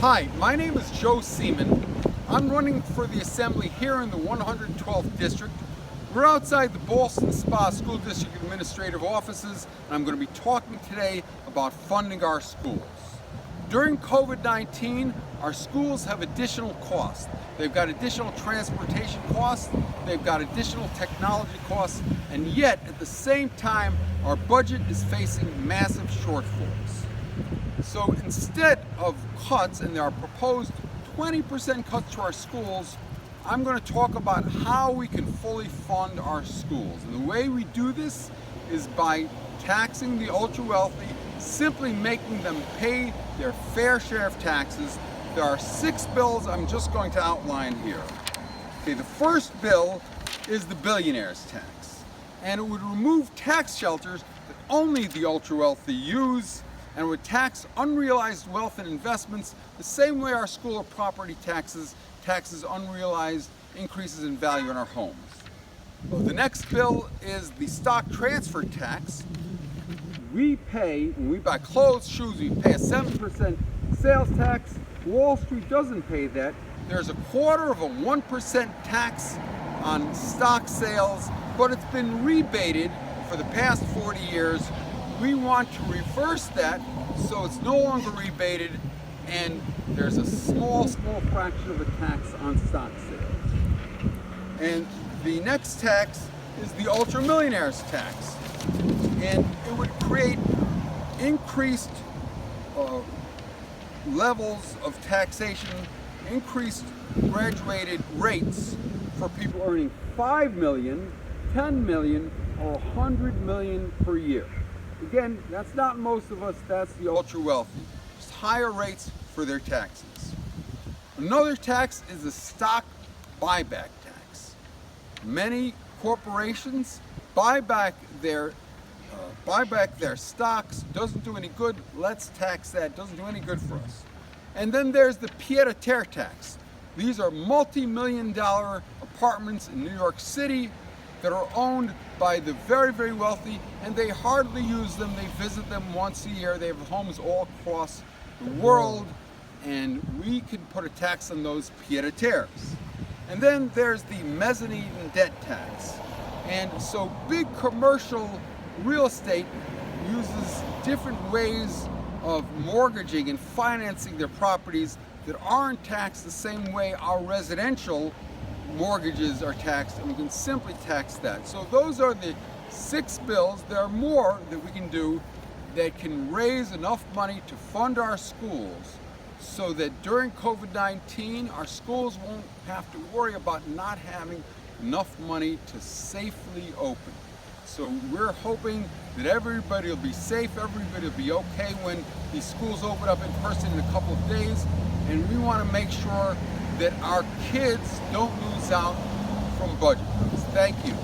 Hi, my name is Joe Seaman. I'm running for the Assembly here in the 112th District. We're outside the Ballston Spa School District Administrative Offices, and I'm going to be talking today about funding our schools. During COVID-19, our schools have additional costs. They've got additional transportation costs, they've got additional technology costs, and yet at the same time, our budget is facing massive shortfalls. So instead of cuts, and there are proposed 20% cuts to our schools, I'm going to talk about how we can fully fund our schools. And the way we do this is by taxing the ultra-wealthy, simply making them pay their fair share of taxes. There are 6 bills I'm just going to outline here. Okay, the first bill is the billionaire's tax, and it would remove tax shelters that only the ultra-wealthy use, and would tax unrealized wealth and investments the same way our school of property taxes unrealized increases in value in our homes. Well, the next bill is the stock transfer tax. We pay, when we buy clothes, shoes, we pay a 7% sales tax. Wall Street doesn't pay that. There's 1/4% tax on stock sales, but it's been rebated for the past 40 years. We want to reverse that so it's no longer rebated, and there's a small fraction of a tax on stock sales. And the next tax is the ultra millionaires tax, and it would create increased levels of taxation, increased graduated rates for people earning 5 million, 10 million, or 100 million per year. Again, that's not most of us, that's the ultra wealthy. Just higher rates for their taxes. Another tax is the stock buyback tax. Many corporations buy back their stocks. Doesn't do any good. Let's tax that. Doesn't do any good for us. And then there's the pied-à-terre tax. These are multi-million-dollar apartments in New York City that are owned by the very, very wealthy, and they hardly use them. They visit them once a year. They have homes all across the world, and we can put a tax on those pied-à-terres. And then there's the mezzanine debt tax. And so big commercial real estate uses different ways of mortgaging and financing their properties that aren't taxed the same way our residential mortgages are taxed, and we can simply tax that. So those are the 6 bills. There are more that we can do that can raise enough money to fund our schools so that during COVID-19 our schools won't have to worry about not having enough money to safely open. So we're hoping that everybody will be safe, everybody will be okay when these schools open up in person in a couple of days, and we want to make sure that our kids don't lose out from budget cuts. Thank you.